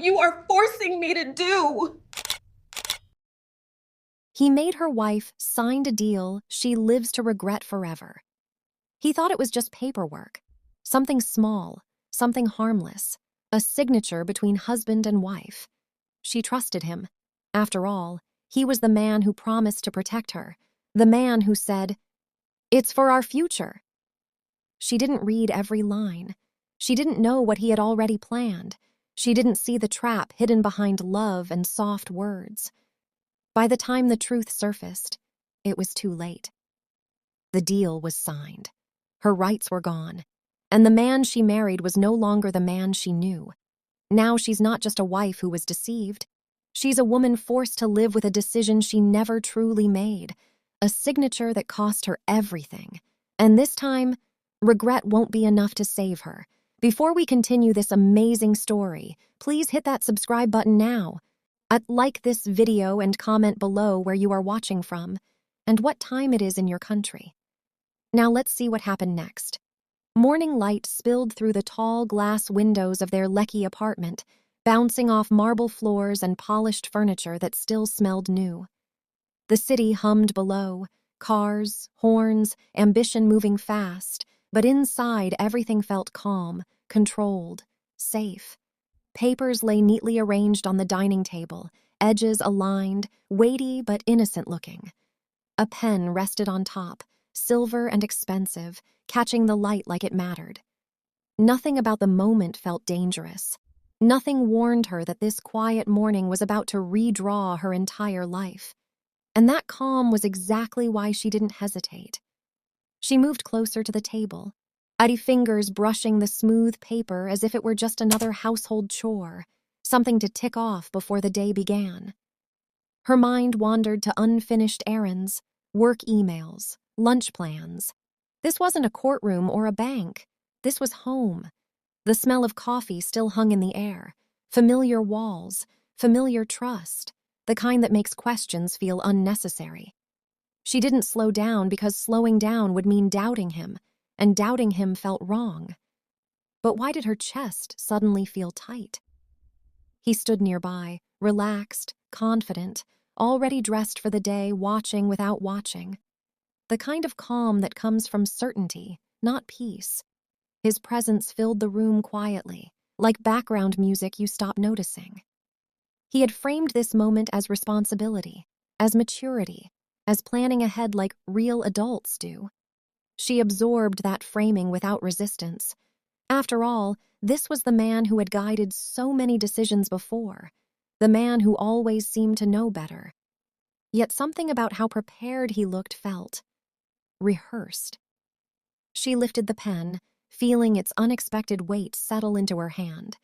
what you are forcing me to do. He made her wife sign a deal she lives to regret forever. He thought it was just paperwork, something small, something harmless, a signature between husband and wife. She trusted him. After all, he was the man who promised to protect her, the man who said, "It's for our future." She didn't read every line. She didn't know what he had already planned. She didn't see the trap hidden behind love and soft words. By the time the truth surfaced, it was too late. The deal was signed. Her rights were gone. And the man she married was no longer the man she knew. Now she's not just a wife who was deceived. She's a woman forced to live with a decision she never truly made, a signature that cost her everything. And this time, regret won't be enough to save her. Before we continue this amazing story, please hit that subscribe button now. Like this video and comment below where you are watching from and what time it is in your country. Now let's see what happened next. Morning light spilled through the tall glass windows of their Lecky apartment, bouncing off marble floors and polished furniture that still smelled new. The city hummed below, cars, horns, ambition moving fast, but inside everything felt calm, controlled, safe. Papers lay neatly arranged on the dining table, edges aligned, weighty but innocent-looking. A pen rested on top, silver and expensive, catching the light like it mattered. Nothing about the moment felt dangerous. Nothing warned her that this quiet morning was about to redraw her entire life. And that calm was exactly why she didn't hesitate. She moved closer to the table, icy fingers brushing the smooth paper as if it were just another household chore, something to tick off before the day began. Her mind wandered to unfinished errands, work emails, lunch plans. This wasn't a courtroom or a bank. This was home. The smell of coffee still hung in the air, familiar walls, familiar trust, the kind that makes questions feel unnecessary. She didn't slow down because slowing down would mean doubting him, and doubting him felt wrong. But why did her chest suddenly feel tight? He stood nearby, relaxed, confident, already dressed for the day, watching without watching. The kind of calm that comes from certainty, not peace. His presence filled the room quietly, like background music you stop noticing. He had framed this moment as responsibility, as maturity, as planning ahead like real adults do. She absorbed that framing without resistance. After all, this was the man who had guided so many decisions before, the man who always seemed to know better. Yet something about how prepared he looked felt rehearsed. She lifted the pen, feeling its unexpected weight settle into her hand.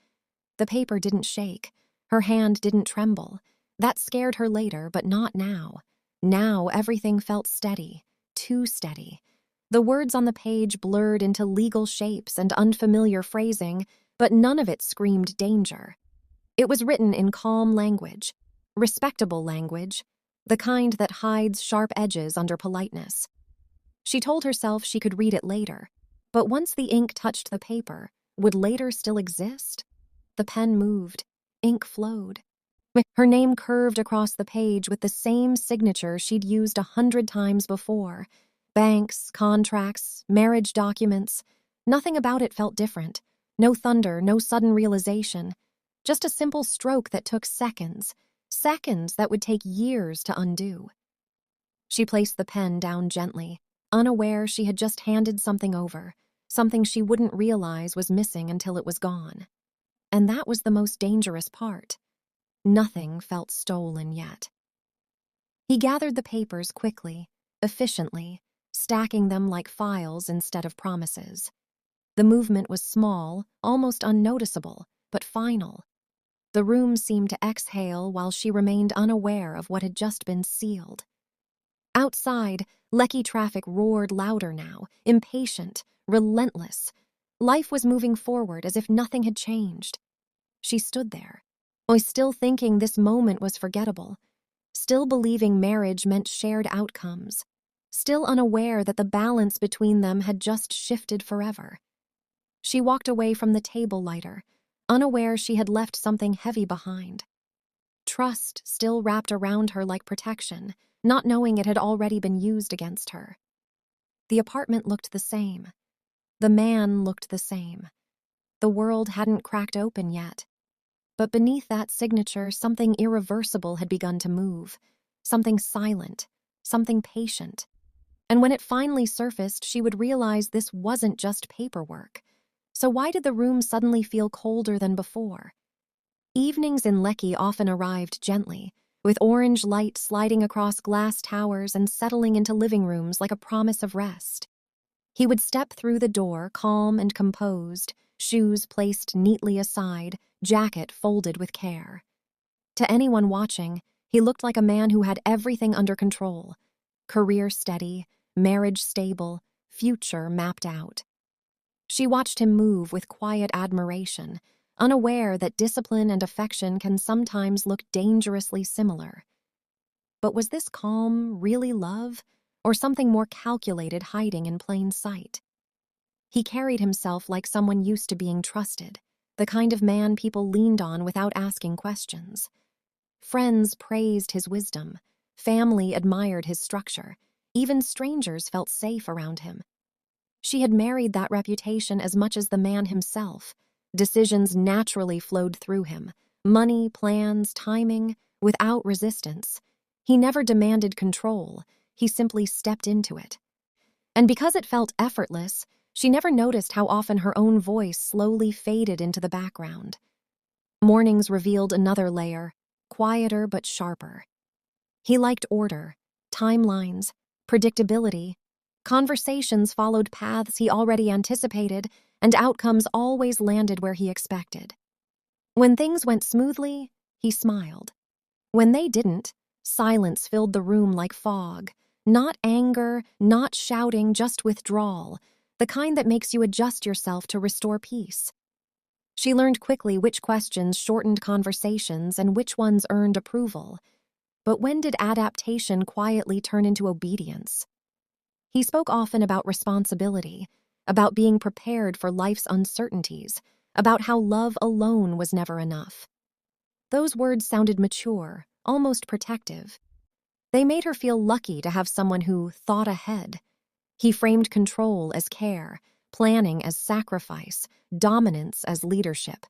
The paper didn't shake. Her hand didn't tremble. That scared her later, but not now. Now everything felt steady, too steady. The words on the page blurred into legal shapes and unfamiliar phrasing, but none of it screamed danger. It was written in calm language, respectable language, the kind that hides sharp edges under politeness. She told herself she could read it later, but once the ink touched the paper, would later still exist? The pen moved, ink flowed. Her name curved across the page with the same signature she'd used 100 times before. Banks, contracts, marriage documents. Nothing about it felt different. No thunder, no sudden realization. Just a simple stroke that took seconds. Seconds that would take years to undo. She placed the pen down gently, unaware she had just handed something over, something she wouldn't realize was missing until it was gone. And that was the most dangerous part. Nothing felt stolen yet. He gathered the papers quickly, efficiently, stacking them like files instead of promises. The movement was small, almost unnoticeable, but final. The room seemed to exhale while she remained unaware of what had just been sealed. Outside, Lecky traffic roared louder now, impatient, relentless. Life was moving forward as if nothing had changed. She stood there, still thinking this moment was forgettable, still believing marriage meant shared outcomes, still unaware that the balance between them had just shifted forever. She walked away from the table lighter, unaware she had left something heavy behind. Trust still wrapped around her like protection, not knowing it had already been used against her. The apartment looked the same. The man looked the same. The world hadn't cracked open yet. But beneath that signature, something irreversible had begun to move. Something silent, something patient. And when it finally surfaced, she would realize this wasn't just paperwork. So why did the room suddenly feel colder than before? Evenings in Lecky often arrived gently, with orange light sliding across glass towers and settling into living rooms like a promise of rest. He would step through the door, calm and composed, shoes placed neatly aside, jacket folded with care. To anyone watching, he looked like a man who had everything under control. Career steady, marriage stable, future mapped out. She watched him move with quiet admiration, unaware that discipline and affection can sometimes look dangerously similar. But was this calm really love, or something more calculated hiding in plain sight? He carried himself like someone used to being trusted, the kind of man people leaned on without asking questions. Friends praised his wisdom, family admired his structure, even strangers felt safe around him. She had married that reputation as much as the man himself. Decisions naturally flowed through him, money, plans, timing, without resistance. He never demanded control, he simply stepped into it. And because it felt effortless, she never noticed how often her own voice slowly faded into the background. Mornings revealed another layer, quieter but sharper. He liked order, timelines, predictability. Conversations followed paths he already anticipated, and outcomes always landed where he expected. When things went smoothly, he smiled. When they didn't, silence filled the room like fog. Not anger, not shouting, just withdrawal, the kind that makes you adjust yourself to restore peace. She learned quickly which questions shortened conversations and which ones earned approval. But when did adaptation quietly turn into obedience? He spoke often about responsibility, about being prepared for life's uncertainties, about how love alone was never enough. Those words sounded mature, almost protective. They made her feel lucky to have someone who thought ahead. He framed control as care, planning as sacrifice, dominance as leadership.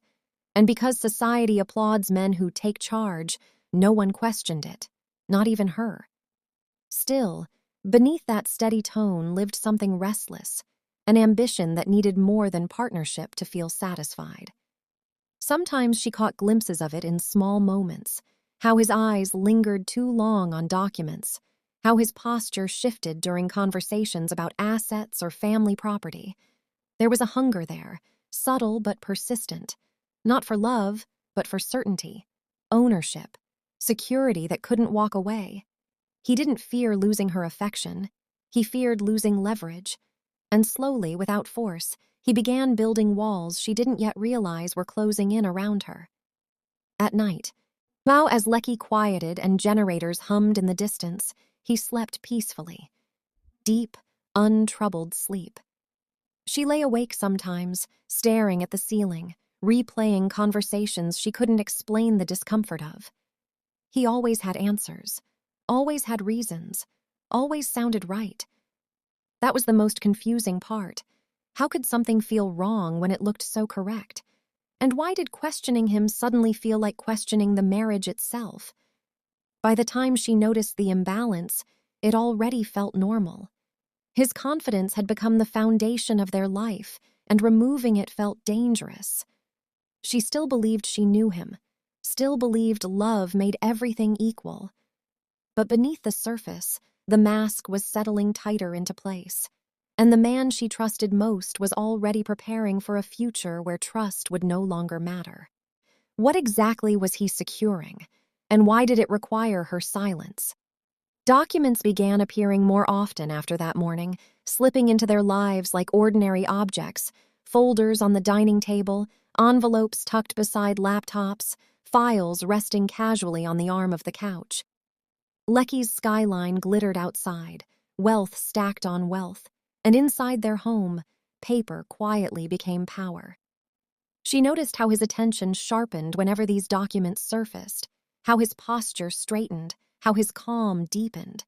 And because society applauds men who take charge, no one questioned it, not even her. Still, beneath that steady tone lived something restless, an ambition that needed more than partnership to feel satisfied. Sometimes she caught glimpses of it in small moments, how his eyes lingered too long on documents, how his posture shifted during conversations about assets or family property. There was a hunger there, subtle but persistent, not for love, but for certainty, ownership, security that couldn't walk away. He didn't fear losing her affection. He feared losing leverage. And slowly, without force, he began building walls she didn't yet realize were closing in around her. At night, now as Lecky quieted and generators hummed in the distance, he slept peacefully. Deep, untroubled sleep. She lay awake sometimes, staring at the ceiling, replaying conversations she couldn't explain the discomfort of. He always had answers. Always had reasons, always sounded right. That was the most confusing part. How could something feel wrong when it looked so correct? And why did questioning him suddenly feel like questioning the marriage itself? By the time she noticed the imbalance, it already felt normal. His confidence had become the foundation of their life, and removing it felt dangerous. She still believed she knew him, still believed love made everything equal. But beneath the surface, the mask was settling tighter into place, and the man she trusted most was already preparing for a future where trust would no longer matter. What exactly was he securing, and why did it require her silence? Documents began appearing more often after that morning, slipping into their lives like ordinary objects, folders on the dining table, envelopes tucked beside laptops, files resting casually on the arm of the couch. Lecky's skyline glittered outside, wealth stacked on wealth, and inside their home, paper quietly became power. She noticed how his attention sharpened whenever these documents surfaced, how his posture straightened, how his calm deepened.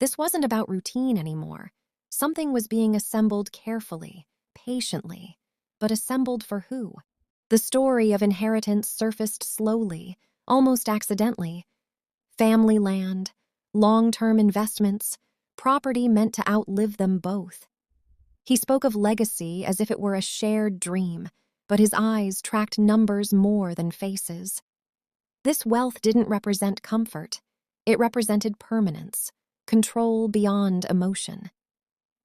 This wasn't about routine anymore. Something was being assembled carefully, patiently, but assembled for who? The story of inheritance surfaced slowly, almost accidentally. Family land, long-term investments, property meant to outlive them both. He spoke of legacy as if it were a shared dream, but his eyes tracked numbers more than faces. This wealth didn't represent comfort. It represented permanence, control beyond emotion.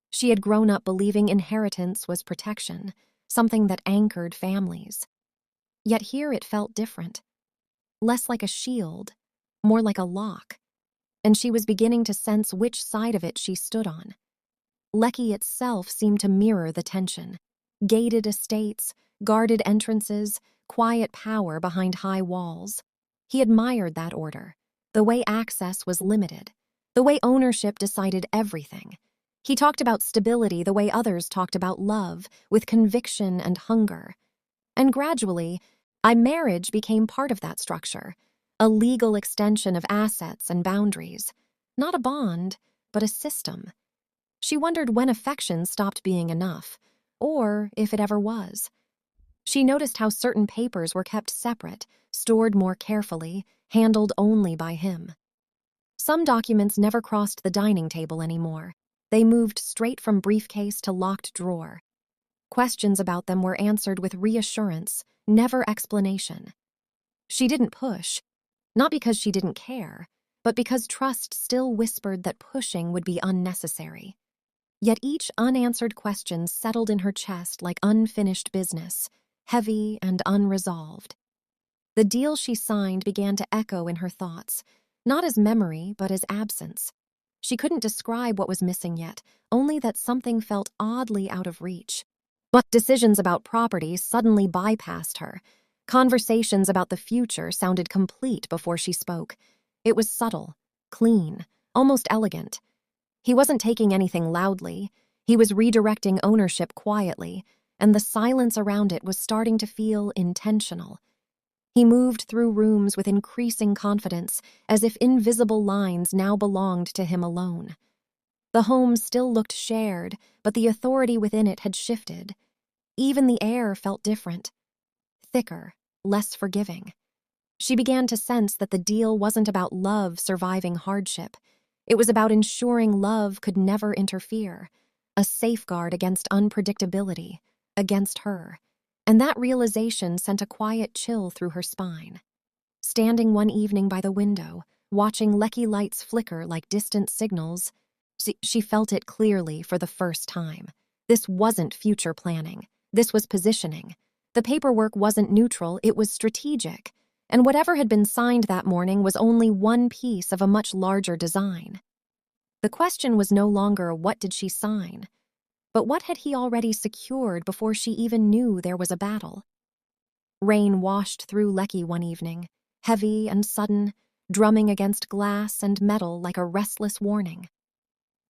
She had grown up believing inheritance was protection, something that anchored families. Yet here it felt different. Less like a shield, more like a lock. And she was beginning to sense which side of it she stood on. Lecky itself seemed to mirror the tension. Gated estates, guarded entrances, quiet power behind high walls. He admired that order, the way access was limited, the way ownership decided everything. He talked about stability the way others talked about love, with conviction and hunger. And gradually, marriage became part of that structure, a legal extension of assets and boundaries. Not a bond, but a system. She wondered when affection stopped being enough, or if it ever was. She noticed how certain papers were kept separate, stored more carefully, handled only by him. Some documents never crossed the dining table anymore. They moved straight from briefcase to locked drawer. Questions about them were answered with reassurance, never explanation. She didn't push, not because she didn't care, but because trust still whispered that pushing would be unnecessary. Yet each unanswered question settled in her chest like unfinished business, heavy and unresolved. The deal she signed began to echo in her thoughts, not as memory, but as absence. She couldn't describe what was missing yet, only that something felt oddly out of reach. But decisions about property suddenly bypassed her. Conversations about the future sounded complete before she spoke. It was subtle, clean, almost elegant. He wasn't taking anything loudly. He was redirecting ownership quietly, and the silence around it was starting to feel intentional. He moved through rooms with increasing confidence, as if invisible lines now belonged to him alone. The home still looked shared, but the authority within it had shifted. Even the air felt different. Thicker, less forgiving. She began to sense that the deal wasn't about love surviving hardship. It was about ensuring love could never interfere, a safeguard against unpredictability, against her. And that realization sent a quiet chill through her spine. Standing one evening by the window, watching Lecky lights flicker like distant signals, she felt it clearly for the first time. This wasn't future planning. This was positioning. The paperwork wasn't neutral, it was strategic. And whatever had been signed that morning was only one piece of a much larger design. The question was no longer what did she sign, but what had he already secured before she even knew there was a battle? Rain washed through Lecky one evening, heavy and sudden, drumming against glass and metal like a restless warning.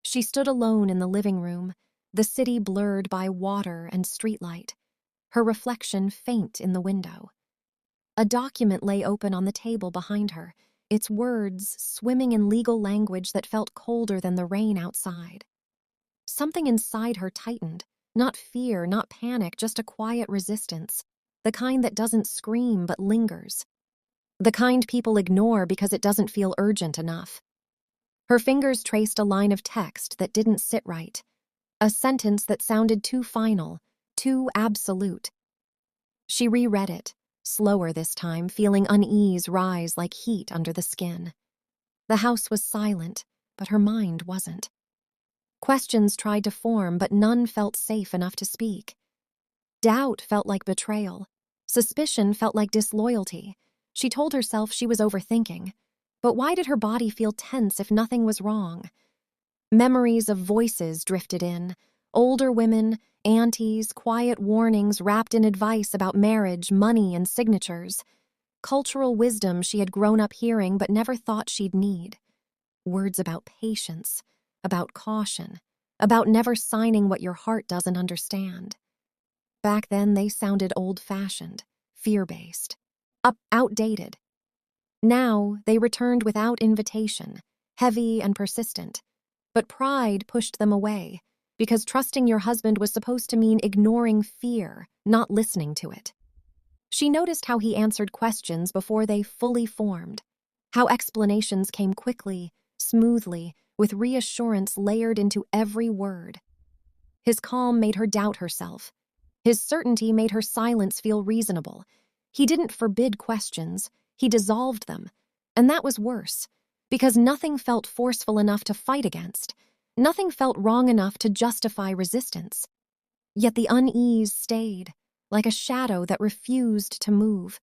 She stood alone in the living room, the city blurred by water and streetlight, her reflection faint in the window. A document lay open on the table behind her, its words swimming in legal language that felt colder than the rain outside. Something inside her tightened, not fear, not panic, just a quiet resistance, the kind that doesn't scream but lingers. The kind people ignore because it doesn't feel urgent enough. Her fingers traced a line of text that didn't sit right, a sentence that sounded too final, too absolute. She reread it, slower this time, feeling unease rise like heat under the skin. The house was silent, but her mind wasn't. Questions tried to form, but none felt safe enough to speak. Doubt felt like betrayal. Suspicion felt like disloyalty. She told herself she was overthinking. But why did her body feel tense if nothing was wrong? Memories of voices drifted in. Older women, aunties, quiet warnings wrapped in advice about marriage, money, and signatures. Cultural wisdom she had grown up hearing but never thought she'd need. Words about patience, about caution, about never signing what your heart doesn't understand. Back then, they sounded old-fashioned, fear-based, outdated. Now, they returned without invitation, heavy and persistent. But pride pushed them away, because trusting your husband was supposed to mean ignoring fear, not listening to it. She noticed how he answered questions before they fully formed, how explanations came quickly, smoothly, with reassurance layered into every word. His calm made her doubt herself. His certainty made her silence feel reasonable. He didn't forbid questions, he dissolved them. And that was worse, because nothing felt forceful enough to fight against. Nothing felt wrong enough to justify resistance. Yet the unease stayed, like a shadow that refused to move.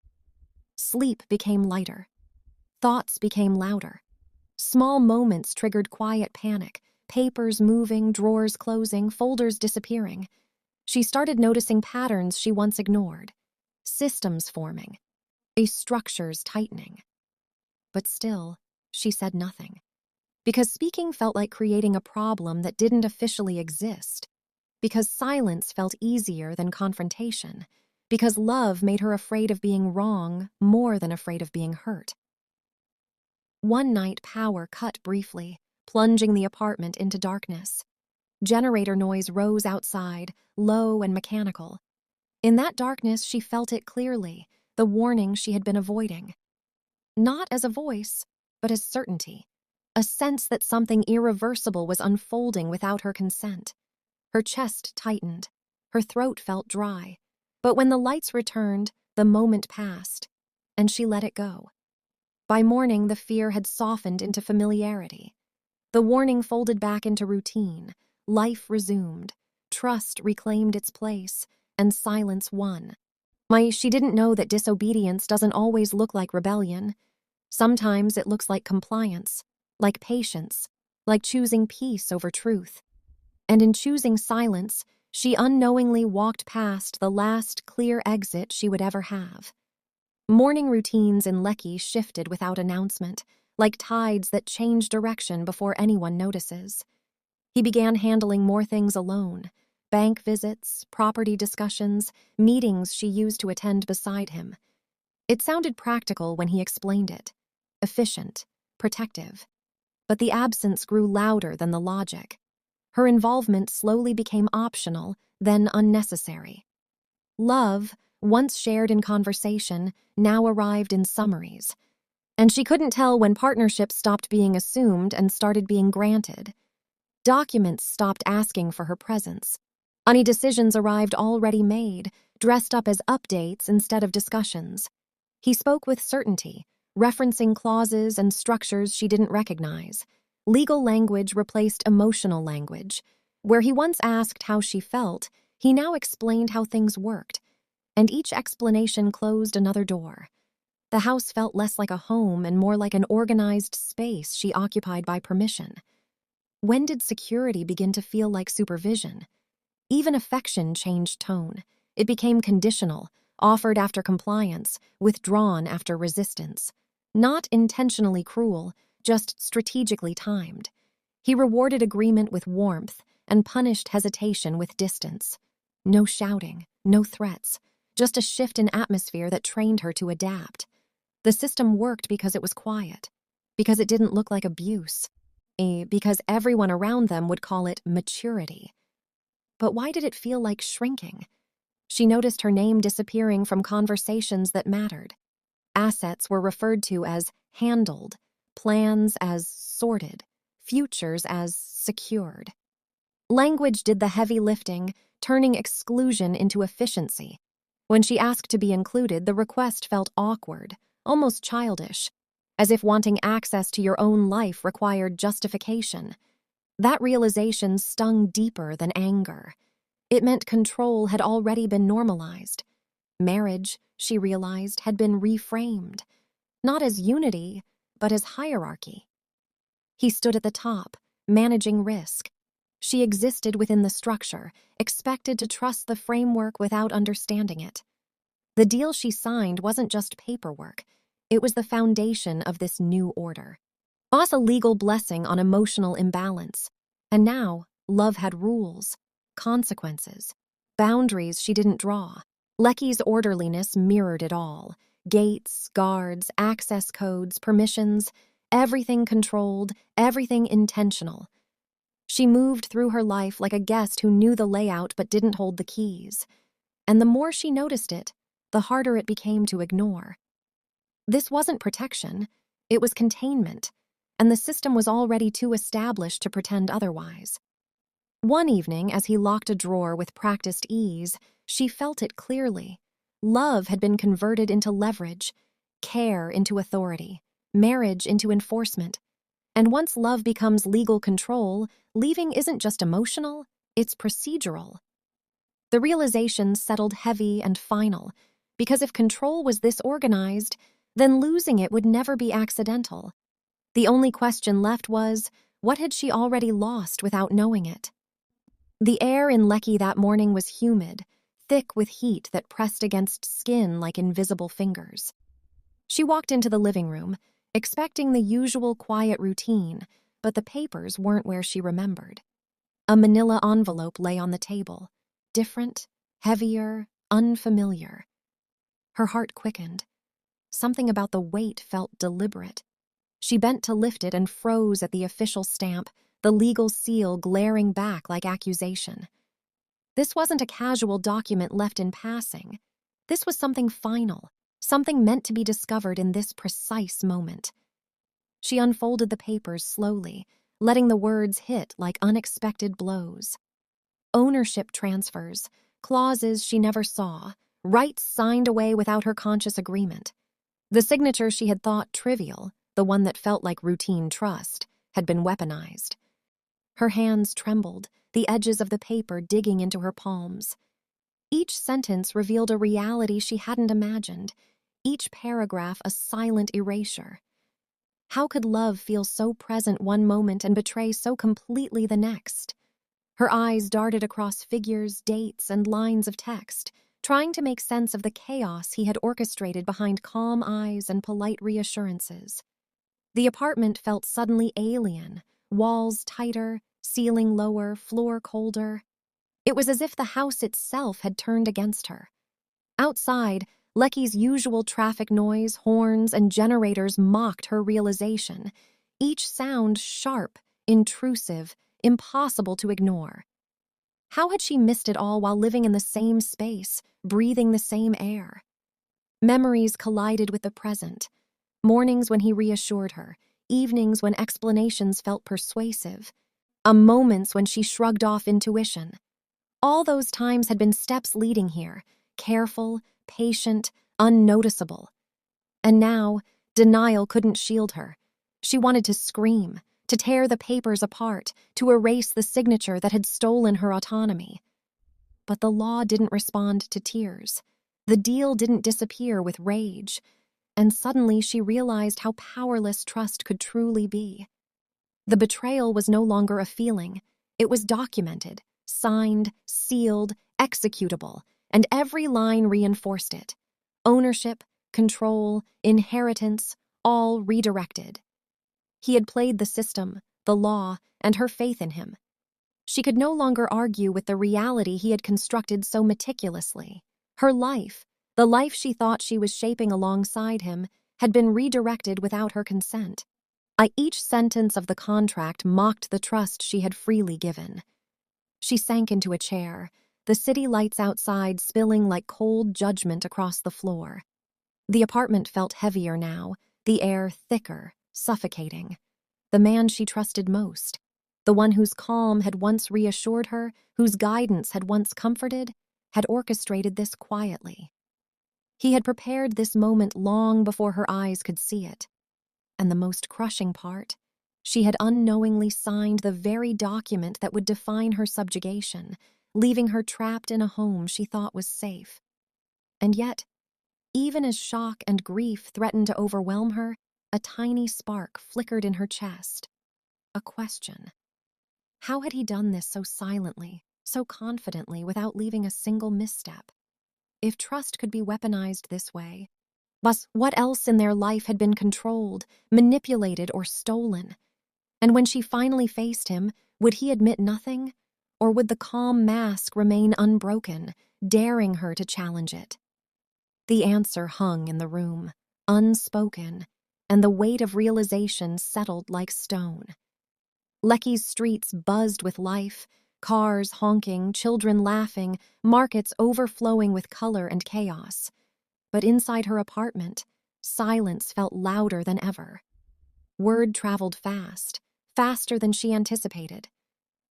Sleep became lighter. Thoughts became louder. Small moments triggered quiet panic, papers moving, drawers closing, folders disappearing. She started noticing patterns she once ignored, systems forming, structures tightening. But still, she said nothing, because speaking felt like creating a problem that didn't officially exist, because silence felt easier than confrontation, because love made her afraid of being wrong more than afraid of being hurt. One night, power cut briefly, plunging the apartment into darkness. Generator noise rose outside, low and mechanical. In that darkness, she felt it clearly, the warning she had been avoiding. Not as a voice, but as certainty, a sense that something irreversible was unfolding without her consent. Her chest tightened, her throat felt dry. But when the lights returned, the moment passed, and she let it go. By morning, the fear had softened into familiarity. The warning folded back into routine. Life resumed. Trust reclaimed its place, and silence won. She didn't know that disobedience doesn't always look like rebellion. Sometimes it looks like compliance, like patience, like choosing peace over truth. And in choosing silence, she unknowingly walked past the last clear exit she would ever have. Morning routines in Lecky shifted without announcement, like tides that change direction before anyone notices. He began handling more things alone: bank visits, property discussions, meetings she used to attend beside him. It sounded practical when he explained it, efficient, protective. But the absence grew louder than the logic. Her involvement slowly became optional, then unnecessary. Love, once shared in conversation, now arrived in summaries. And she couldn't tell when partnerships stopped being assumed and started being granted. Documents stopped asking for her presence. Any decisions arrived already made, dressed up as updates instead of discussions. He spoke with certainty, referencing clauses and structures she didn't recognize. Legal language replaced emotional language. Where he once asked how she felt, he now explained how things worked. And each explanation closed another door. The house felt less like a home and more like an organized space she occupied by permission. When did security begin to feel like supervision? Even affection changed tone. It became conditional, offered after compliance, withdrawn after resistance. Not intentionally cruel, just strategically timed. He rewarded agreement with warmth and punished hesitation with distance. No shouting, no threats, just a shift in atmosphere that trained her to adapt. The system worked because it was quiet, because it didn't look like abuse, because everyone around them would call it maturity. But why did it feel like shrinking? She noticed her name disappearing from conversations that mattered. Assets were referred to as handled, plans as sorted, futures as secured. Language did the heavy lifting, turning exclusion into efficiency. When she asked to be included, the request felt awkward, almost childish, as if wanting access to your own life required justification. That realization stung deeper than anger. It meant control had already been normalized. Marriage, she realized, had been reframed, not as unity, but as hierarchy. He stood at the top, managing risk. She existed within the structure, expected to trust the framework without understanding it. The deal she signed wasn't just paperwork. It was the foundation of this new order. It was a legal blessing on emotional imbalance. And now, love had rules, consequences, boundaries she didn't draw. Lecky's orderliness mirrored it all. Gates, guards, access codes, permissions, everything controlled, everything intentional. She moved through her life like a guest who knew the layout but didn't hold the keys. And the more she noticed it, the harder it became to ignore. This wasn't protection, it was containment, and the system was already too established to pretend otherwise. One evening, as he locked a drawer with practiced ease, she felt it clearly. Love had been converted into leverage, care into authority, marriage into enforcement. And once love becomes legal control, leaving isn't just emotional, it's procedural. The realization settled heavy and final, because if control was this organized, then losing it would never be accidental. The only question left was, what had she already lost without knowing it? The air in Lecky that morning was humid, thick with heat that pressed against skin like invisible fingers. She walked into the living room, expecting the usual quiet routine, but the papers weren't where she remembered. A manila envelope lay on the table, different, heavier, unfamiliar. Her heart quickened. Something about the weight felt deliberate. She bent to lift it and froze at the official stamp, the legal seal glaring back like accusation. This wasn't a casual document left in passing. This was something final, something meant to be discovered in this precise moment. She unfolded the papers slowly, letting the words hit like unexpected blows. Ownership transfers, clauses she never saw, rights signed away without her conscious agreement. The signature she had thought trivial, the one that felt like routine trust, had been weaponized. Her hands trembled, the edges of the paper digging into her palms. Each sentence revealed a reality she hadn't imagined, each paragraph a silent erasure. How could love feel so present one moment and betray so completely the next? Her eyes darted across figures, dates, and lines of text, trying to make sense of the chaos he had orchestrated behind calm eyes and polite reassurances. The apartment felt suddenly alien, walls tighter, ceiling lower, floor colder. It was as if the house itself had turned against her. Outside, Lecky's usual traffic noise, horns, and generators mocked her realization, each sound sharp, intrusive, impossible to ignore. How had she missed it all while living in the same space, breathing the same air? Memories collided with the present. Mornings when he reassured her, evenings when explanations felt persuasive, moments when she shrugged off intuition. All those times had been steps leading here, careful, patient, unnoticeable. And now, denial couldn't shield her. She wanted to scream, to tear the papers apart, to erase the signature that had stolen her autonomy. But the law didn't respond to tears. The deal didn't disappear with rage. And suddenly she realized how powerless trust could truly be. The betrayal was no longer a feeling. It was documented, signed, sealed, executable, and every line reinforced it. Ownership, control, inheritance, all redirected. He had played the system, the law, and her faith in him. She could no longer argue with the reality he had constructed so meticulously. Her life, the life she thought she was shaping alongside him, had been redirected without her consent. Each sentence of the contract mocked the trust she had freely given. She sank into a chair, the city lights outside spilling like cold judgment across the floor. The apartment felt heavier now, the air thicker, suffocating. The man she trusted most, the one whose calm had once reassured her, whose guidance had once comforted, had orchestrated this quietly. He had prepared this moment long before her eyes could see it. And the most crushing part, she had unknowingly signed the very document that would define her subjugation, leaving her trapped in a home she thought was safe. And yet, even as shock and grief threatened to overwhelm her, a tiny spark flickered in her chest. A question. How had he done this so silently, so confidently, without leaving a single misstep? If trust could be weaponized this way, but what else in their life had been controlled, manipulated, or stolen? And when she finally faced him, would he admit nothing? or would the calm mask remain unbroken, daring her to challenge it? The answer hung in the room, unspoken, and the weight of realization settled like stone. Lecky's streets buzzed with life, cars honking, children laughing, markets overflowing with color and chaos. But inside her apartment, silence felt louder than ever. Word traveled fast, faster than she anticipated.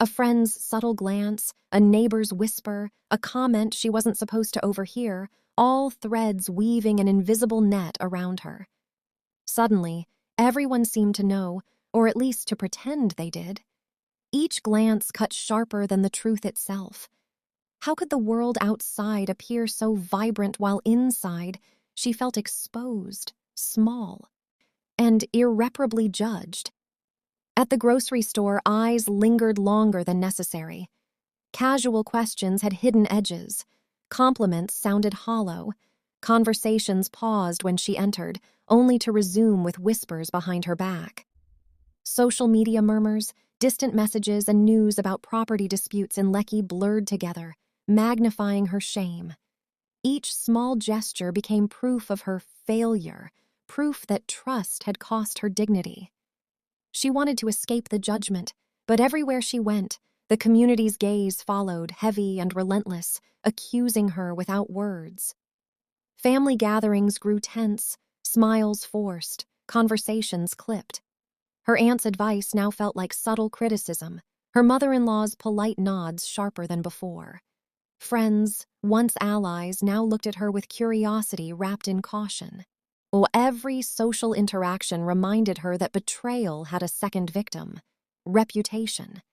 A friend's subtle glance, a neighbor's whisper, a comment she wasn't supposed to overhear, all threads weaving an invisible net around her. Suddenly, everyone seemed to know, or at least to pretend they did. Each glance cut sharper than the truth itself. How could the world outside appear so vibrant while inside she felt exposed, small, and irreparably judged? At the grocery store, eyes lingered longer than necessary. Casual questions had hidden edges. Compliments sounded hollow. Conversations paused when she entered, only to resume with whispers behind her back. Social media murmurs, distant messages, and news about property disputes in Lecky blurred together, magnifying her shame. Each small gesture became proof of her failure, proof that trust had cost her dignity. She wanted to escape the judgment, but everywhere she went, the community's gaze followed, heavy and relentless, accusing her without words. Family gatherings grew tense, smiles forced, conversations clipped. Her aunt's advice now felt like subtle criticism, her mother-in-law's polite nods sharper than before. Friends, once allies, now looked at her with curiosity wrapped in caution. Every social interaction reminded her that betrayal had a second victim: reputation.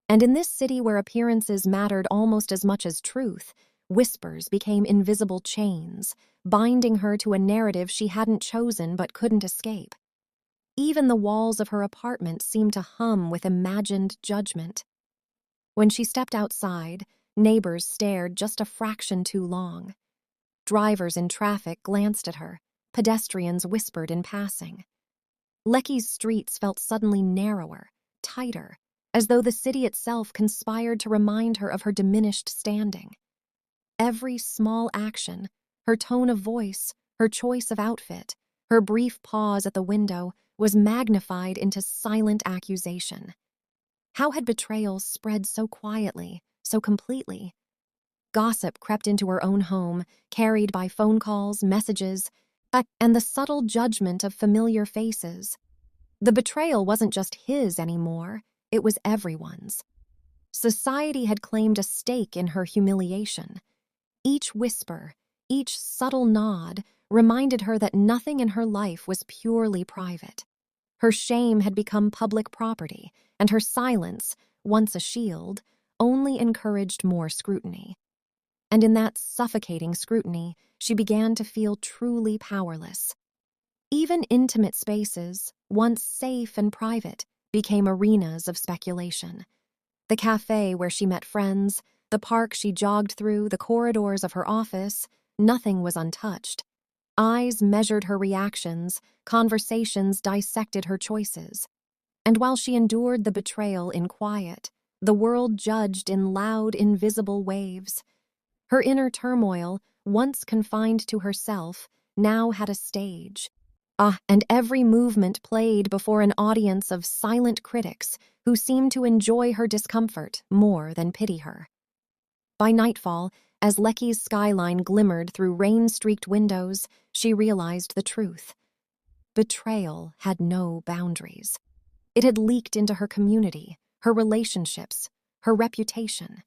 And in this city where appearances mattered almost as much as truth, whispers became invisible chains, binding her to a narrative she hadn't chosen but couldn't escape. Even the walls of her apartment seemed to hum with imagined judgment. When she stepped outside, neighbors stared just a fraction too long. Drivers in traffic glanced at her. Pedestrians whispered in passing. Lecky's streets felt suddenly narrower, tighter, as though the city itself conspired to remind her of her diminished standing. Every small action, her tone of voice, her choice of outfit, her brief pause at the window, was magnified into silent accusation. How had betrayal spread so quietly, so completely? Gossip crept into her own home, carried by phone calls, messages, and the subtle judgment of familiar faces. The betrayal wasn't just his anymore, it was everyone's. Society had claimed a stake in her humiliation. Each whisper, each subtle nod, reminded her that nothing in her life was purely private. Her shame had become public property, and her silence, once a shield, only encouraged more scrutiny. And in that suffocating scrutiny, she began to feel truly powerless. Even intimate spaces, once safe and private, became arenas of speculation. The cafe where she met friends, the park she jogged through, the corridors of her office, nothing was untouched. Eyes measured her reactions, conversations dissected her choices. And while she endured the betrayal in quiet, the world judged in loud, invisible waves. Her inner turmoil, once confined to herself, now had a stage. And every movement played before an audience of silent critics who seemed to enjoy her discomfort more than pity her. By nightfall, as Lecky's skyline glimmered through rain-streaked windows, she realized the truth. Betrayal had no boundaries. It had leaked into her community, her relationships, her reputation.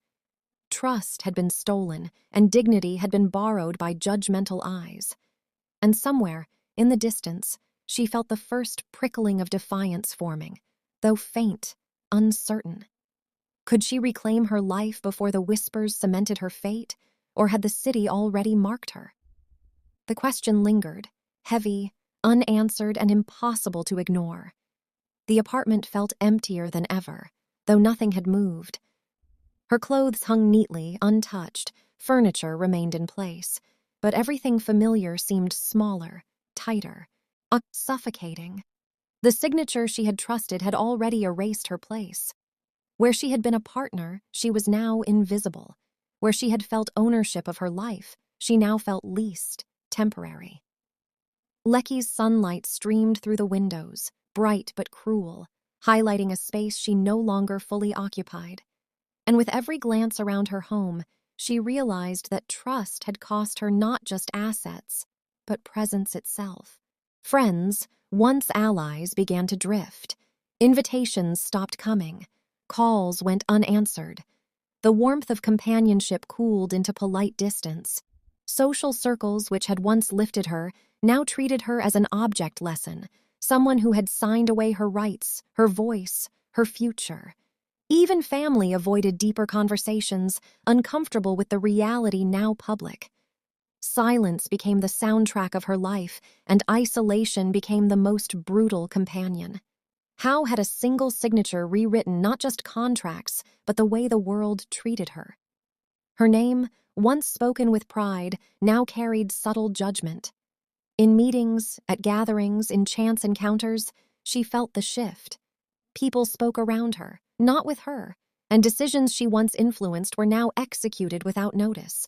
Trust had been stolen, and dignity had been borrowed by judgmental eyes. And somewhere, in the distance, she felt the first prickling of defiance forming, though faint, uncertain. Could she reclaim her life before the whispers cemented her fate, or had the city already marked her? The question lingered, heavy, unanswered, and impossible to ignore. The apartment felt emptier than ever, though nothing had moved. Her clothes hung neatly, untouched, furniture remained in place, but everything familiar seemed smaller, tighter, suffocating. The signature she had trusted had already erased her place. Where she had been a partner, she was now invisible. Where she had felt ownership of her life, she now felt leased, temporary. Lecky's sunlight streamed through the windows, bright but cruel, highlighting a space she no longer fully occupied. And with every glance around her home, she realized that trust had cost her not just assets, but presence itself. Friends, once allies, began to drift. Invitations stopped coming. Calls went unanswered. The warmth of companionship cooled into polite distance. Social circles, which had once lifted her, now treated her as an object lesson, someone who had signed away her rights, her voice, her future. Even family avoided deeper conversations, uncomfortable with the reality now public. Silence became the soundtrack of her life, and isolation became the most brutal companion. How had a single signature rewritten not just contracts, but the way the world treated her? Her name, once spoken with pride, now carried subtle judgment. In meetings, at gatherings, in chance encounters, she felt the shift. People spoke around her, not with her, and decisions she once influenced were now executed without notice.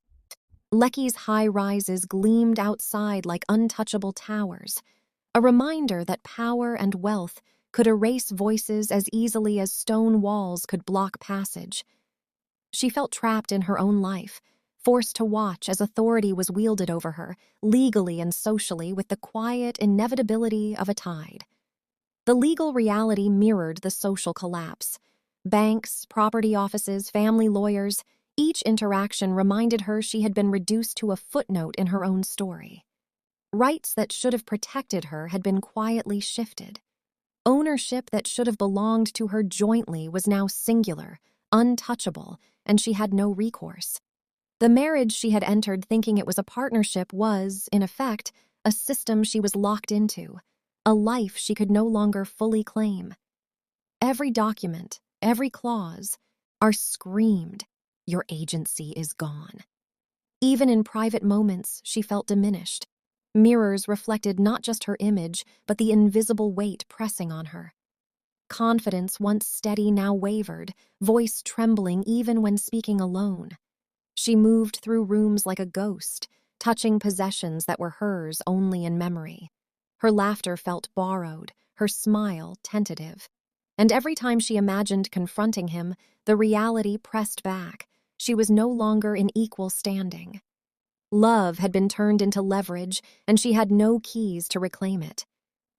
Lecky's high rises gleamed outside like untouchable towers, a reminder that power and wealth could erase voices as easily as stone walls could block passage. She felt trapped in her own life, forced to watch as authority was wielded over her, legally and socially, with the quiet inevitability of a tide. The legal reality mirrored the social collapse. Banks, property offices, family lawyers, each interaction reminded her she had been reduced to a footnote in her own story. Rights that should have protected her had been quietly shifted. Ownership that should have belonged to her jointly was now singular, untouchable, and she had no recourse. The marriage she had entered thinking it was a partnership was, in effect, a system she was locked into, a life she could no longer fully claim. Every document, every clause, screamed, "Your agency is gone." Even in private moments, she felt diminished. Mirrors reflected not just her image, but the invisible weight pressing on her. Confidence, once steady, now wavered, voice trembling even when speaking alone. She moved through rooms like a ghost, touching possessions that were hers only in memory. Her laughter felt borrowed, her smile tentative. And every time she imagined confronting him, the reality pressed back. She was no longer in equal standing. Love had been turned into leverage, and she had no keys to reclaim it.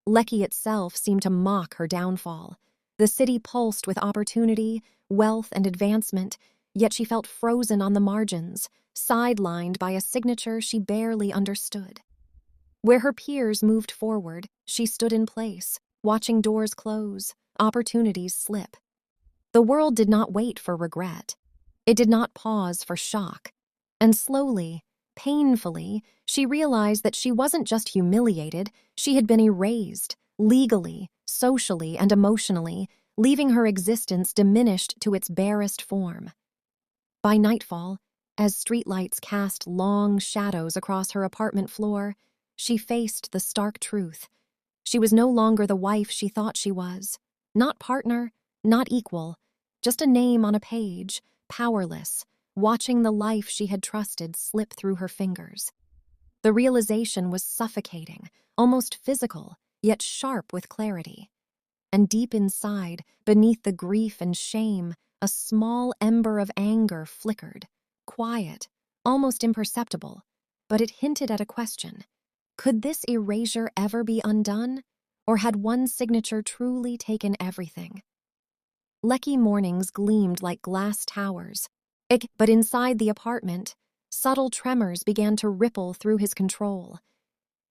Lecky itself seemed to mock her downfall. The city pulsed with opportunity, wealth, and advancement, yet she felt frozen on the margins, sidelined by a signature she barely understood. Where her peers moved forward, she stood in place, watching doors close, opportunities slip. The world did not wait for regret. It did not pause for shock. And slowly, painfully, she realized that she wasn't just humiliated, she had been erased, legally, socially, and emotionally, leaving her existence diminished to its barest form. By nightfall, as streetlights cast long shadows across her apartment floor, she faced the stark truth. She was no longer the wife she thought she was. Not partner, not equal, just a name on a page, powerless, watching the life she had trusted slip through her fingers. The realization was suffocating, almost physical, yet sharp with clarity. And deep inside, beneath the grief and shame, a small ember of anger flickered, quiet, almost imperceptible, but it hinted at a question. Could this erasure ever be undone, or had one signature truly taken everything? Lecky mornings gleamed like glass towers, but inside the apartment, subtle tremors began to ripple through his control.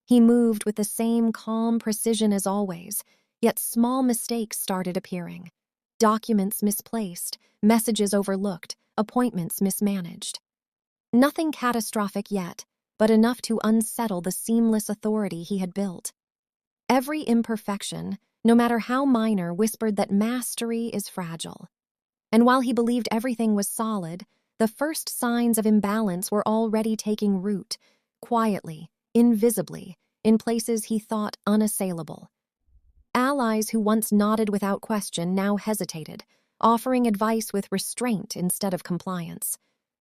He moved with the same calm precision as always, yet small mistakes started appearing. Documents misplaced, messages overlooked, appointments mismanaged. Nothing catastrophic yet, but enough to unsettle the seamless authority he had built. Every imperfection, no matter how minor, whispered that mastery is fragile. And while he believed everything was solid, the first signs of imbalance were already taking root, quietly, invisibly, in places he thought unassailable. Allies who once nodded without question now hesitated, offering advice with restraint instead of compliance.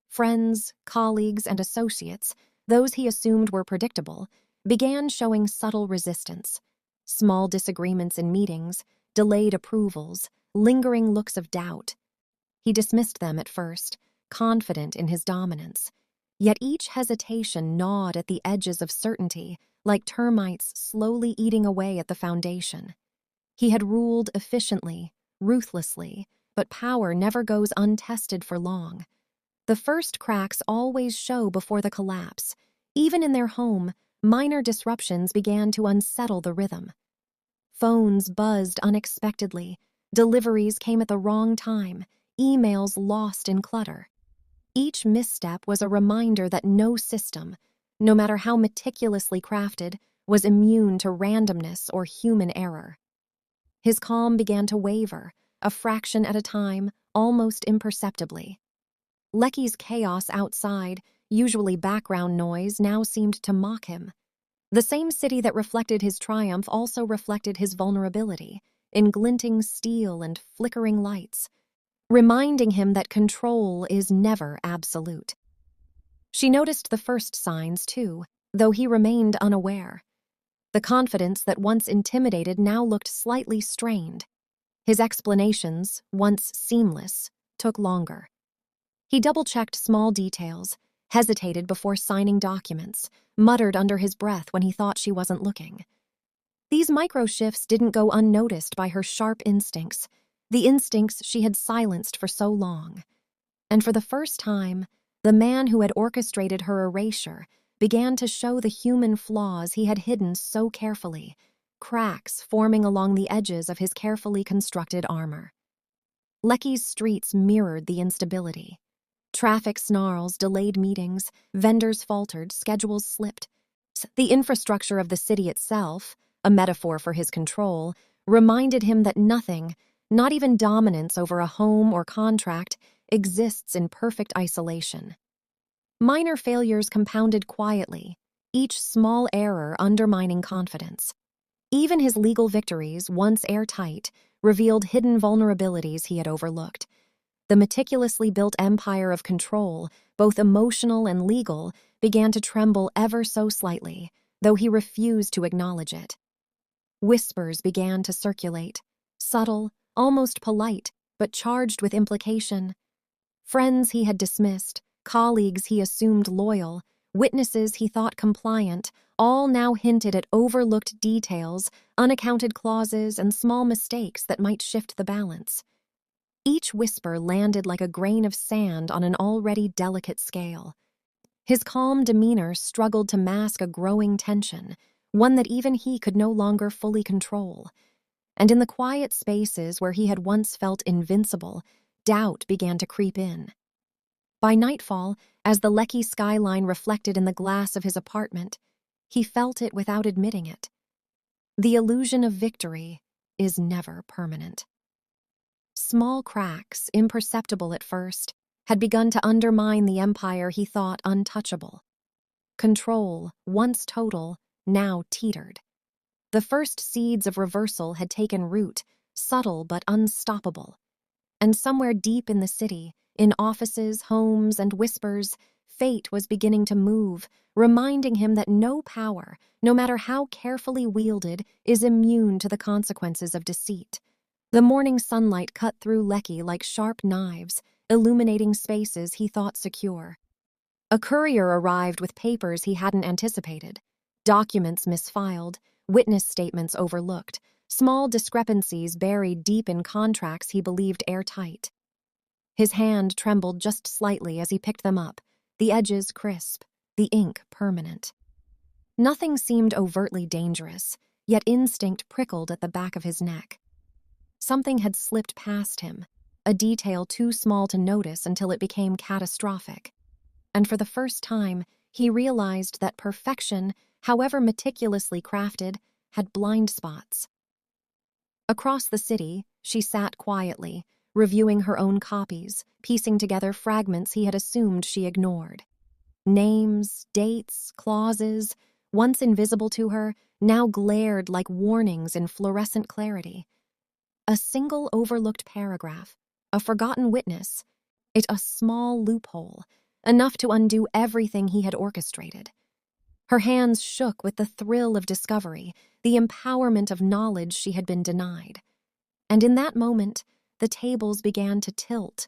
Friends, colleagues, and associates, those he assumed were predictable, began showing subtle resistance. Small disagreements in meetings, delayed approvals, lingering looks of doubt. He dismissed them at first, confident in his dominance. Yet each hesitation gnawed at the edges of certainty, like termites slowly eating away at the foundation. He had ruled efficiently, ruthlessly, but power never goes untested for long. The first cracks always show before the collapse. Even in their home, minor disruptions began to unsettle the rhythm. Phones buzzed unexpectedly, deliveries came at the wrong time, emails lost in clutter. Each misstep was a reminder that no system, no matter how meticulously crafted, was immune to randomness or human error. His calm began to waver, a fraction at a time, almost imperceptibly. Lecky's chaos outside, usually background noise, now seemed to mock him. The same city that reflected his triumph also reflected his vulnerability, in glinting steel and flickering lights, reminding him that control is never absolute. She noticed the first signs, too, though he remained unaware. The confidence that once intimidated now looked slightly strained. His explanations, once seamless, took longer. He double-checked small details, hesitated before signing documents, muttered under his breath when he thought she wasn't looking. These micro-shifts didn't go unnoticed by her sharp instincts, the instincts she had silenced for so long. And for the first time, the man who had orchestrated her erasure began to show the human flaws he had hidden so carefully, cracks forming along the edges of his carefully constructed armor. Lecky's streets mirrored the instability. Traffic snarls delayed meetings, vendors faltered, schedules slipped. The infrastructure of the city itself, a metaphor for his control, reminded him that nothing, not even dominance over a home or contract, exists in perfect isolation. Minor failures compounded quietly, each small error undermining confidence. Even his legal victories, once airtight, revealed hidden vulnerabilities he had overlooked. The meticulously built empire of control, both emotional and legal, began to tremble ever so slightly, though he refused to acknowledge it. Whispers began to circulate, subtle, almost polite, but charged with implication. Friends he had dismissed, colleagues he assumed loyal, witnesses he thought compliant, all now hinted at overlooked details, unaccounted clauses, and small mistakes that might shift the balance. Each whisper landed like a grain of sand on an already delicate scale. His calm demeanor struggled to mask a growing tension, one that even he could no longer fully control. And in the quiet spaces where he had once felt invincible, doubt began to creep in. By nightfall, as the Lecky skyline reflected in the glass of his apartment, he felt it without admitting it. The illusion of victory is never permanent. Small cracks, imperceptible at first, had begun to undermine the empire he thought untouchable. Control, once total, now teetered. The first seeds of reversal had taken root, subtle but unstoppable. And somewhere deep in the city, in offices, homes, and whispers, fate was beginning to move, reminding him that no power, no matter how carefully wielded, is immune to the consequences of deceit. The morning sunlight cut through Lecky like sharp knives, illuminating spaces he thought secure. A courier arrived with papers he hadn't anticipated, documents misfiled, witness statements overlooked, small discrepancies buried deep in contracts he believed airtight. His hand trembled just slightly as he picked them up, the edges crisp, the ink permanent. Nothing seemed overtly dangerous, yet instinct prickled at the back of his neck. Something had slipped past him, a detail too small to notice until it became catastrophic. And for the first time, he realized that perfection, however meticulously crafted, had blind spots. Across the city, she sat quietly, reviewing her own copies, piecing together fragments he had assumed she ignored. Names, dates, clauses, once invisible to her, now glared like warnings in fluorescent clarity. A single overlooked paragraph, a forgotten witness, it a small loophole, enough to undo everything he had orchestrated. Her hands shook with the thrill of discovery, the empowerment of knowledge she had been denied. And in that moment, the tables began to tilt,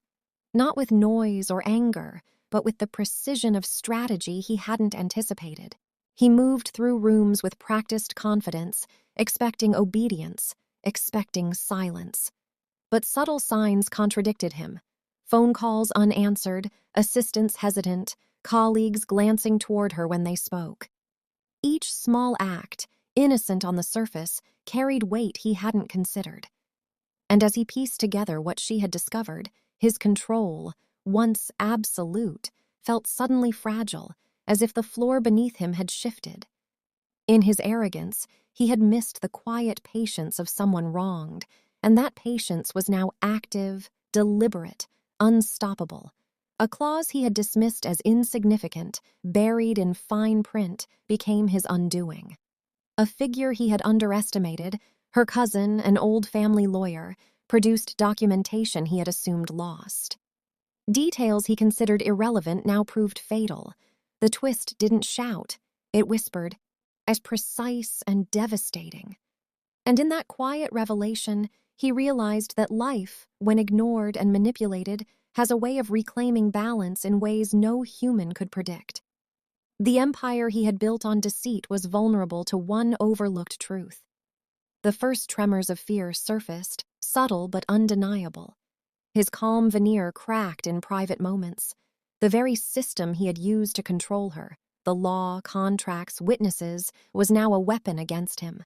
not with noise or anger, but with the precision of strategy he hadn't anticipated. He moved through rooms with practiced confidence, expecting obedience, expecting silence. But subtle signs contradicted him. Phone calls unanswered, assistants hesitant, colleagues glancing toward her when they spoke. Each small act, innocent on the surface, carried weight he hadn't considered. And as he pieced together what she had discovered, his control, once absolute, felt suddenly fragile, as if the floor beneath him had shifted. In his arrogance, he had missed the quiet patience of someone wronged, and that patience was now active, deliberate, unstoppable. A clause he had dismissed as insignificant, buried in fine print, became his undoing. A figure he had underestimated, her cousin, an old family lawyer, produced documentation he had assumed lost. Details he considered irrelevant now proved fatal. The twist didn't shout, it whispered, as precise and devastating. And in that quiet revelation, he realized that life, when ignored and manipulated, has a way of reclaiming balance in ways no human could predict. The empire he had built on deceit was vulnerable to one overlooked truth. The first tremors of fear surfaced, subtle but undeniable. His calm veneer cracked in private moments. The very system he had used to control her, the law, contracts, witnesses, was now a weapon against him.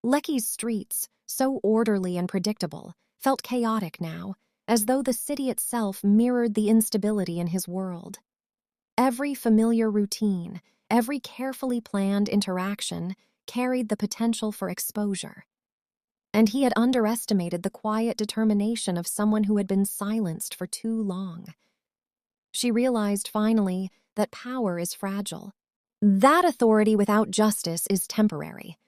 Lecky's streets, so orderly and predictable, felt chaotic now, as though the city itself mirrored the instability in his world. Every familiar routine, every carefully planned interaction carried the potential for exposure. And he had underestimated the quiet determination of someone who had been silenced for too long. She realized finally that power is fragile. That authority without justice is temporary.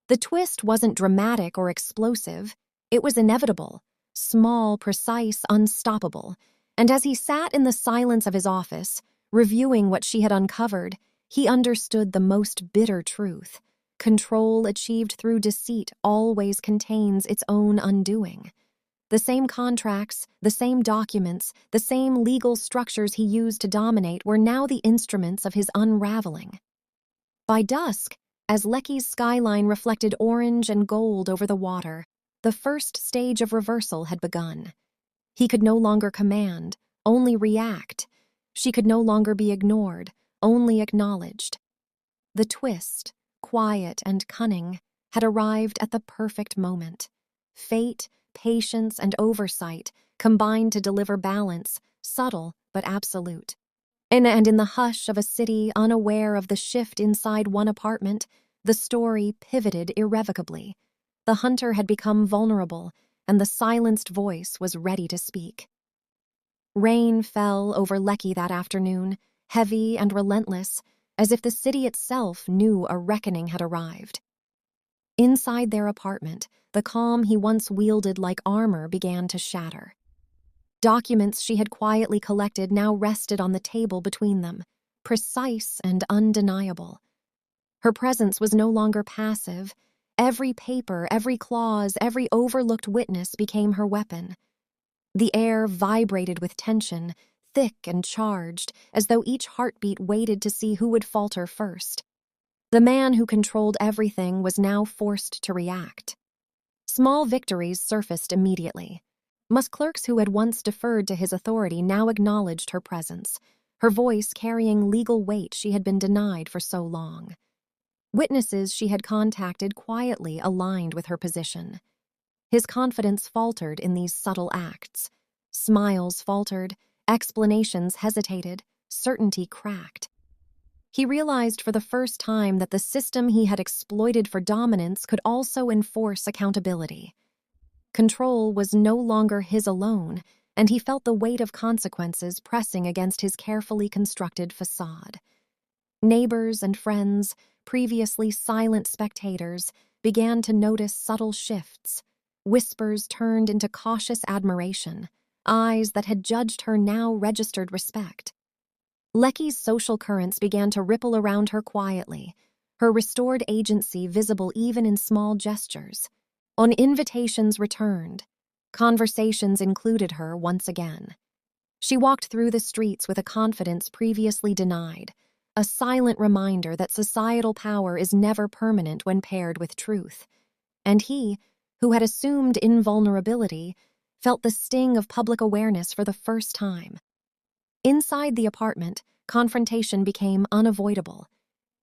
The twist wasn't dramatic or explosive. It was inevitable, small, precise, unstoppable. And as he sat in the silence of his office, reviewing what she had uncovered, he understood the most bitter truth. Control achieved through deceit always contains its own undoing. The same contracts, the same documents, the same legal structures he used to dominate were now the instruments of his unraveling. By dusk, as Lecky's skyline reflected orange and gold over the water, the first stage of reversal had begun. He could no longer command, only react. She could no longer be ignored, only acknowledged. The twist, quiet and cunning, had arrived at the perfect moment. Fate, patience, and oversight combined to deliver balance, subtle but absolute. And in the hush of a city unaware of the shift inside one apartment, the story pivoted irrevocably. The hunter had become vulnerable, and the silenced voice was ready to speak. Rain fell over Lecky that afternoon, heavy and relentless, as if the city itself knew a reckoning had arrived. Inside their apartment, the calm he once wielded like armor began to shatter. Documents she had quietly collected now rested on the table between them, precise and undeniable. Her presence was no longer passive. Every paper, every clause, every overlooked witness became her weapon. The air vibrated with tension, thick and charged, as though each heartbeat waited to see who would falter first. The man who controlled everything was now forced to react. Small victories surfaced immediately. Clerks who had once deferred to his authority now acknowledged her presence, her voice carrying legal weight she had been denied for so long. Witnesses she had contacted quietly aligned with her position. His confidence faltered in these subtle acts. Smiles faltered, explanations hesitated, certainty cracked. He realized for the first time that the system he had exploited for dominance could also enforce accountability. Control was no longer his alone, and he felt the weight of consequences pressing against his carefully constructed facade. Neighbors and friends, previously silent spectators, began to notice subtle shifts. Whispers turned into cautious admiration. Eyes that had judged her now registered respect. Lecky's social currents began to ripple around her quietly, her restored agency visible even in small gestures. On invitations returned, conversations included her once again. She walked through the streets with a confidence previously denied, a silent reminder that societal power is never permanent when paired with truth. And he, who had assumed invulnerability, felt the sting of public awareness for the first time. Inside the apartment, confrontation became unavoidable.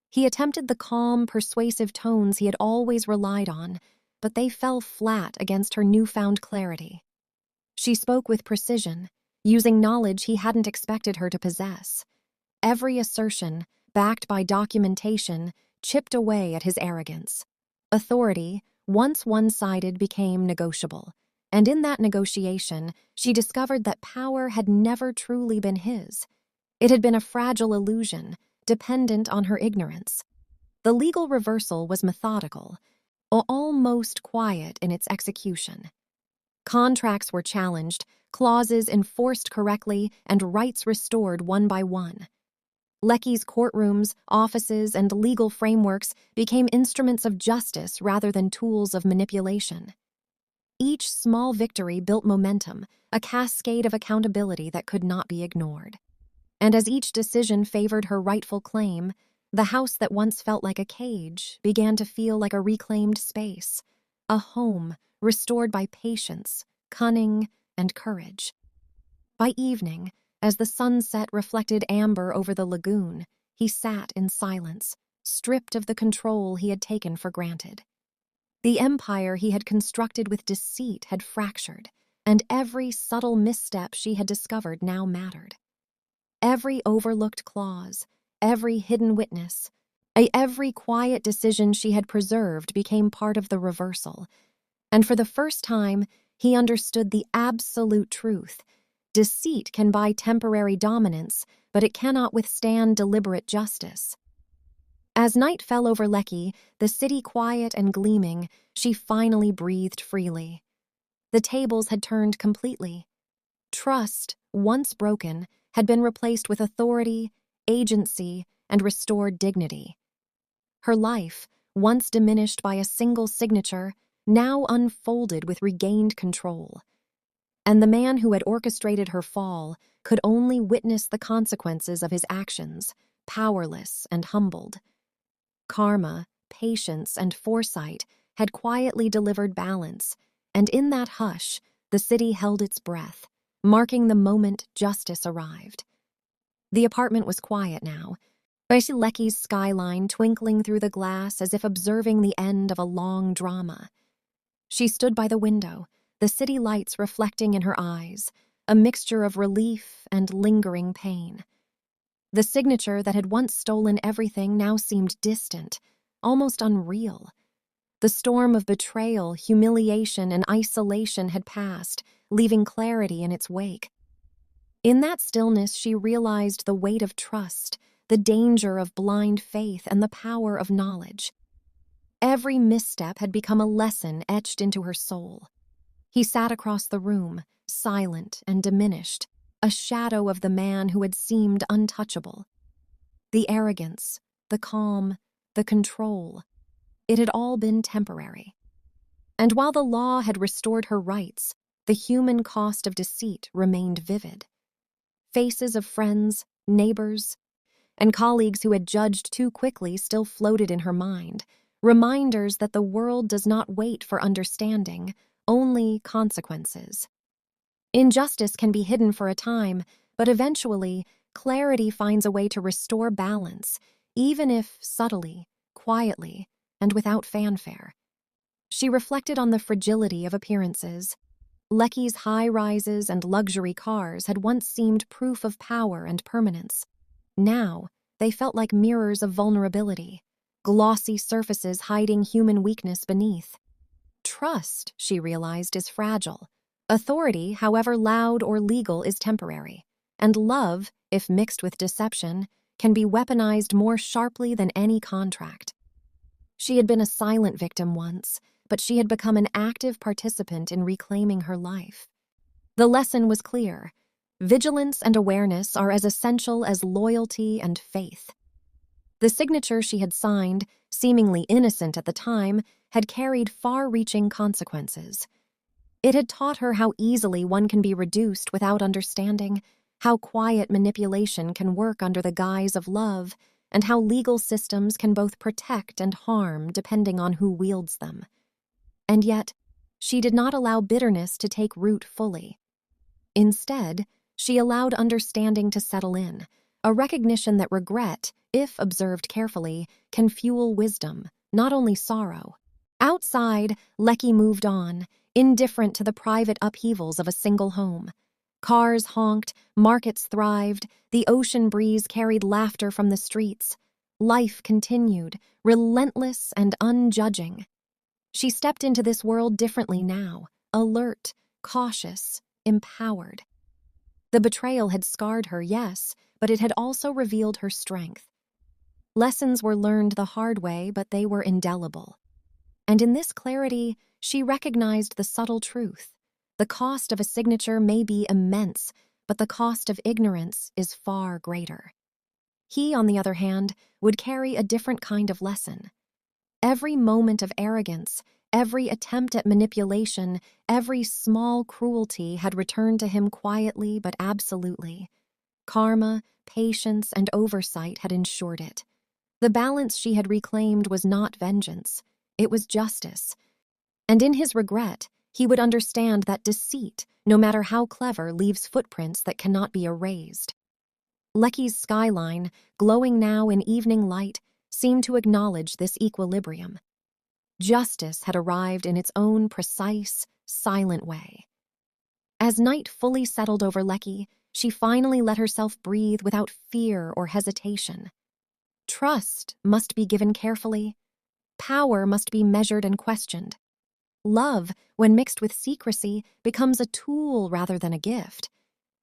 He attempted the calm, persuasive tones he had always relied on, but they fell flat against her newfound clarity. She spoke with precision, using knowledge he hadn't expected her to possess. Every assertion, backed by documentation, chipped away at his arrogance. Authority, once one-sided, became negotiable, and in that negotiation, she discovered that power had never truly been his. It had been a fragile illusion, dependent on her ignorance. The legal reversal was methodical, almost quiet in its execution. Contracts were challenged, clauses enforced correctly, and rights restored one by one. Lecky's courtrooms, offices, and legal frameworks became instruments of justice rather than tools of manipulation. Each small victory built momentum, a cascade of accountability that could not be ignored. And as each decision favored her rightful claim, the house that once felt like a cage began to feel like a reclaimed space, a home restored by patience, cunning, and courage. By evening, as the sunset reflected amber over the lagoon, he sat in silence, stripped of the control he had taken for granted. The empire he had constructed with deceit had fractured, and every subtle misstep she had discovered now mattered. Every overlooked clause, every hidden witness, every quiet decision she had preserved became part of the reversal. And for the first time, he understood the absolute truth. Deceit can buy temporary dominance, but it cannot withstand deliberate justice. As night fell over Lecky, the city quiet and gleaming, she finally breathed freely. The tables had turned completely. Trust, once broken, had been replaced with authority, agency, and restored dignity. Her life, once diminished by a single signature, now unfolded with regained control. And the man who had orchestrated her fall could only witness the consequences of his actions, powerless and humbled. Karma, patience, and foresight had quietly delivered balance, and in that hush, the city held its breath, marking the moment justice arrived. The apartment was quiet now. I see Lecky's skyline twinkling through the glass as if observing the end of a long drama. She stood by the window, the city lights reflecting in her eyes, a mixture of relief and lingering pain. The signature that had once stolen everything now seemed distant, almost unreal. The storm of betrayal, humiliation, and isolation had passed, leaving clarity in its wake. In that stillness, she realized the weight of trust, the danger of blind faith, and the power of knowledge. Every misstep had become a lesson etched into her soul. He sat across the room, silent and diminished, a shadow of the man who had seemed untouchable. The arrogance, the calm, the control, it had all been temporary. And while the law had restored her rights, the human cost of deceit remained vivid. Faces of friends, neighbors, and colleagues who had judged too quickly still floated in her mind, reminders that the world does not wait for understanding, only consequences. Injustice can be hidden for a time, but eventually, clarity finds a way to restore balance, even if subtly, quietly, and without fanfare. She reflected on the fragility of appearances. Lecky's high-rises and luxury cars had once seemed proof of power and permanence. Now, they felt like mirrors of vulnerability, glossy surfaces hiding human weakness beneath. Trust, she realized, is fragile. Authority, however loud or legal, is temporary. And love, if mixed with deception, can be weaponized more sharply than any contract. She had been a silent victim once, but she had become an active participant in reclaiming her life. The lesson was clear. Vigilance and awareness are as essential as loyalty and faith. The signature she had signed, seemingly innocent at the time, had carried far-reaching consequences. It had taught her how easily one can be reduced without understanding, how quiet manipulation can work under the guise of love, and how legal systems can both protect and harm depending on who wields them. And yet, she did not allow bitterness to take root fully. Instead, she allowed understanding to settle in, a recognition that regret, if observed carefully, can fuel wisdom, not only sorrow. Outside, Lecky moved on, indifferent to the private upheavals of a single home. Cars honked, markets thrived, the ocean breeze carried laughter from the streets. Life continued, relentless and unjudging. She stepped into this world differently now, alert, cautious, empowered. The betrayal had scarred her, yes, but it had also revealed her strength. Lessons were learned the hard way, but they were indelible. And in this clarity, she recognized the subtle truth. The cost of a signature may be immense, but the cost of ignorance is far greater. He, on the other hand, would carry a different kind of lesson. Every moment of arrogance, every attempt at manipulation, every small cruelty had returned to him quietly but absolutely. Karma, patience, and oversight had ensured it. The balance she had reclaimed was not vengeance, it was justice. And in his regret, he would understand that deceit, no matter how clever, leaves footprints that cannot be erased. Lecky's skyline, glowing now in evening light, seemed to acknowledge this equilibrium. Justice had arrived in its own precise, silent way. As night fully settled over Lecky, she finally let herself breathe without fear or hesitation. Trust must be given carefully. Power must be measured and questioned. Love, when mixed with secrecy, becomes a tool rather than a gift.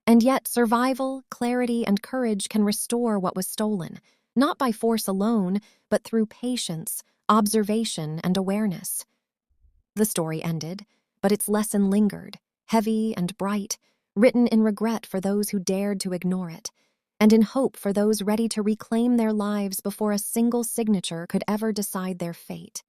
And yet survival, clarity, and courage can restore what was stolen, not by force alone, but through patience, observation, and awareness. The story ended, but its lesson lingered, heavy and bright, written in regret for those who dared to ignore it, and in hope for those ready to reclaim their lives before a single signature could ever decide their fate.